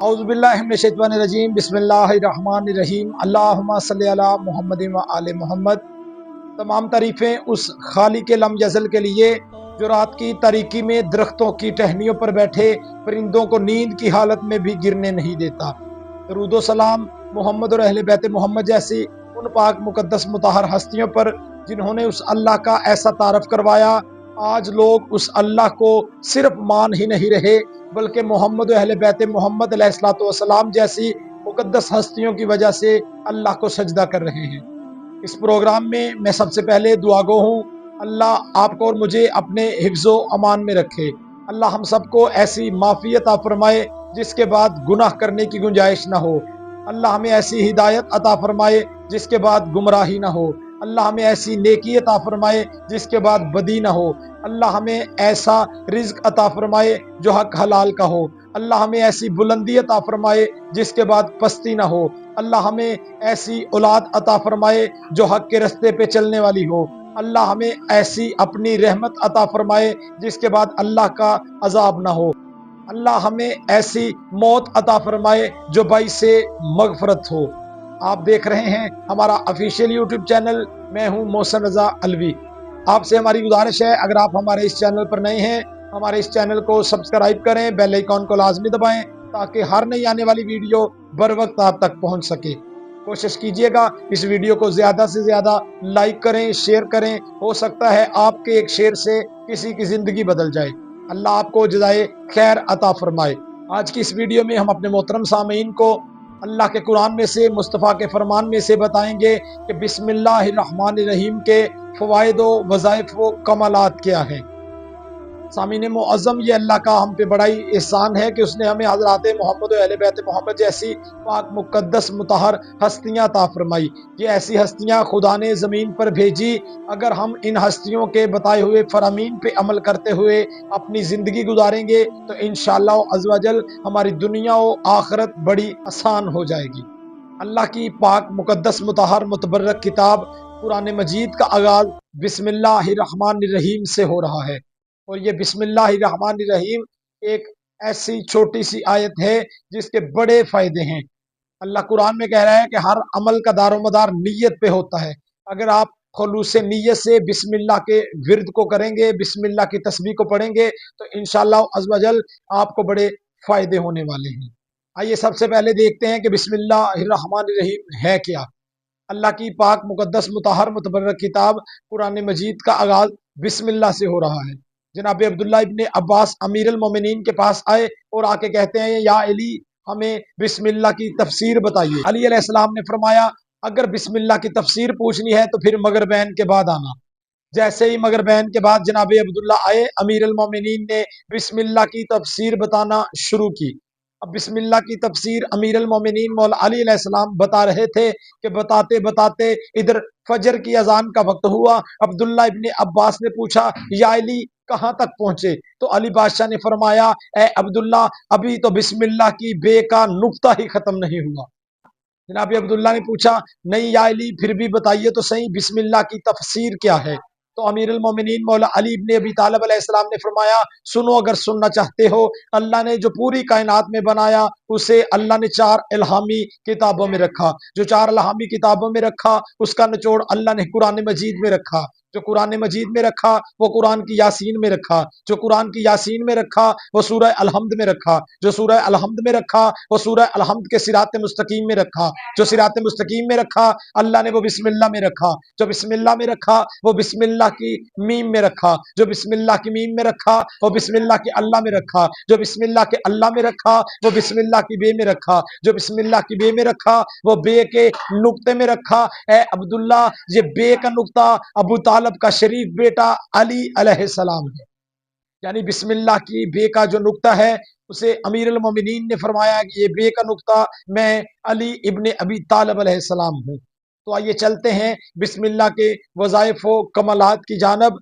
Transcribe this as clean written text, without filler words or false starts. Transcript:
اعوذ باللہ من الشیطان الرجیم بسم اللہ الرحمن الرحیم اللہم صلی علی محمد و آل محمد۔ تمام تعریفیں اس خالق لم یزل کے لیے جو رات کی تاریکی میں درختوں کی ٹہنیوں پر بیٹھے پرندوں کو نیند کی حالت میں بھی گرنے نہیں دیتا۔ درود و سلام محمد اور اہل بیت محمد جیسی ان پاک مقدس مطہر ہستیوں پر جنہوں نے اس اللہ کا ایسا تعارف کروایا آج لوگ اس اللہ کو صرف مان ہی نہیں رہے بلکہ محمد و اہل بیت محمد علیہ الصلوۃ والسلام جیسی مقدس ہستیوں کی وجہ سے اللہ کو سجدہ کر رہے ہیں۔ اس پروگرام میں سب سے پہلے دعا گو ہوں، اللہ آپ کو اور مجھے اپنے حفظ و امان میں رکھے۔ اللہ ہم سب کو ایسی معافی عطا فرمائے جس کے بعد گناہ کرنے کی گنجائش نہ ہو۔ اللہ ہمیں ایسی ہدایت عطا فرمائے جس کے بعد گمراہی نہ ہو۔ اللہ ہمیں ایسی نیکی عطا فرمائے جس کے بعد بدی نہ ہو۔ اللہ ہمیں ایسا رزق عطا فرمائے جو حق حلال کا ہو۔ اللہ ہمیں ایسی بلندی عطا فرمائے جس کے بعد پستی نہ ہو۔ اللہ ہمیں ایسی اولاد عطا فرمائے جو حق کے رستے پہ چلنے والی ہو۔ اللہ ہمیں ایسی اپنی رحمت عطا فرمائے جس کے بعد اللہ کا عذاب نہ ہو۔ اللہ ہمیں ایسی موت عطا فرمائے جو باعث مغفرت ہو۔ آپ دیکھ رہے ہیں ہمارا آفیشیل یوٹیوب چینل، میں ہوں محسن رضا الوی۔ آپ سے ہماری گزارش ہے اگر آپ ہمارے اس چینل پر نئے ہیں ہمارے اس چینل کو سبسکرائب کریں، بیل آئیکن کو لازمی دبائیں تاکہ ہر نئی آنے والی ویڈیو بر وقت آپ تک پہنچ سکے۔ کوشش کیجئے گا اس ویڈیو کو زیادہ سے زیادہ لائک کریں، شیئر کریں، ہو سکتا ہے آپ کے ایک شیئر سے کسی کی زندگی بدل جائے۔ اللہ آپ کو جزائے خیر عطا فرمائے۔ آج کی اس ویڈیو میں ہم اپنے محترم سامعین کو اللہ کے قرآن میں سے مصطفیٰ کے فرمان میں سے بتائیں گے کہ بسم اللہ الرحمن الرحیم کے فوائد و وظائف و کمالات کیا ہیں۔ سامعین معظم، یہ اللہ کا ہم پہ بڑا ہی احسان ہے کہ اس نے ہمیں حضرات محمد و اہل بیت محمد جیسی پاک مقدس مطہر ہستیاں عطا فرمائی۔ یہ ایسی ہستیاں خدا نے زمین پر بھیجی، اگر ہم ان ہستیوں کے بتائے ہوئے فرامین پہ عمل کرتے ہوئے اپنی زندگی گزاریں گے تو انشاءاللہ عز و جل ہماری دنیا و آخرت بڑی آسان ہو جائے گی۔ اللہ کی پاک مقدس مطہر متبرک کتاب قرآن مجید کا آغاز بسم اللہ الرحمن الرحیم سے ہو رہا ہے، اور یہ بسم اللہ الرحمن الرحیم ایک ایسی چھوٹی سی آیت ہے جس کے بڑے فائدے ہیں۔ اللہ قرآن میں کہہ رہا ہے کہ ہر عمل کا دار و مدار نیت پہ ہوتا ہے۔ اگر آپ خلوص نیت سے بسم اللہ کے ورد کو کریں گے، بسم اللہ کی تسبیح کو پڑھیں گے تو انشاءاللہ عز و جل آپ کو بڑے فائدے ہونے والے ہیں۔ آئیے سب سے پہلے دیکھتے ہیں کہ بسم اللہ الرحمن الرحیم ہے کیا۔ اللہ کی پاک مقدس مطہر متبرک کتاب قرآن مجید کا آغاز بسم اللہ سے ہو رہا ہے۔ جناب عبداللہ ابن عباس امیر المومنین کے پاس آئے اور آ کے کہتے ہیں یا علی ہمیں بسم اللہ کی تفسیر بتائیے۔ علی علیہ السلام نے فرمایا اگر بسم اللہ کی تفسیر پوچھنی ہے تو پھر مغربین کے بعد آنا۔ جیسے ہی مغربین کے بعد جناب عبداللہ آئے، امیر المومنین نے بسم اللہ کی تفسیر بتانا شروع کی۔ اب بسم اللہ کی تفسیر امیر المومنین مولا علی علیہ السلام بتا رہے تھے کہ بتاتے بتاتے ادھر فجر کی اذان کا وقت ہوا۔ عبداللہ ابن عباس نے پوچھا یا علی کہاں تک پہنچے؟ تو علی بادشاہ نے فرمایا اے عبداللہ ابھی تو بسم اللہ کی بے کا نقطہ ہی ختم نہیں ہوا۔ جناب عبداللہ نے پوچھا نہیں یا علی پھر بھی بتائیے تو صحیح بسم اللہ کی تفسیر کیا ہے؟ تو امیر المومنین مولا علی ابن ابی طالب علیہ السلام نے فرمایا سنو اگر سننا چاہتے ہو، اللہ نے جو پوری کائنات میں بنایا اسے اللہ نے 4 الہامی کتابوں میں رکھا۔ جو 4 الہامی کتابوں میں رکھا اس کا نچوڑ اللہ نے قرآن مجید میں رکھا۔ جو قرآن مجید میں رکھا وہ قرآن کی یاسین میں رکھا۔ جو قرآن کی یاسین میں رکھا وہ سورہ الحمد میں رکھا۔ جو سورہ الحمد میں رکھا وہ سورہ الحمد کے صراط مستقیم میں رکھا۔ جو صراط مستقیم میں رکھا اللہ نے وہ بسم اللہ میں رکھا۔ جو بسم اللہ میں رکھا وہ بسم اللہ کی میم میں رکھا۔ جو بسم اللہ کی میم میں رکھا وہ بسم اللہ کی اللہ میں رکھا۔ جو بسم اللہ کے اللہ میں رکھا وہ بسم اللہ کی بے میں رکھا۔ جو بسم اللہ کی بے میں رکھا وہ بے کے نقطے میں رکھا۔ اے عبداللہ یہ بے کا نقطہ ابو طالب کا شریف بیٹا علی علیہ السلام ہے، یعنی بسم اللہ کی بے کا جو نقطہ ہے اسے امیر المومنین نے فرمایا کہ یہ بے کا نقطہ میں علی ابن ابی طالب علیہ السلام ہوں۔ تو آئیے چلتے ہیں بسم اللہ کے وظائف و کمالات کی جانب۔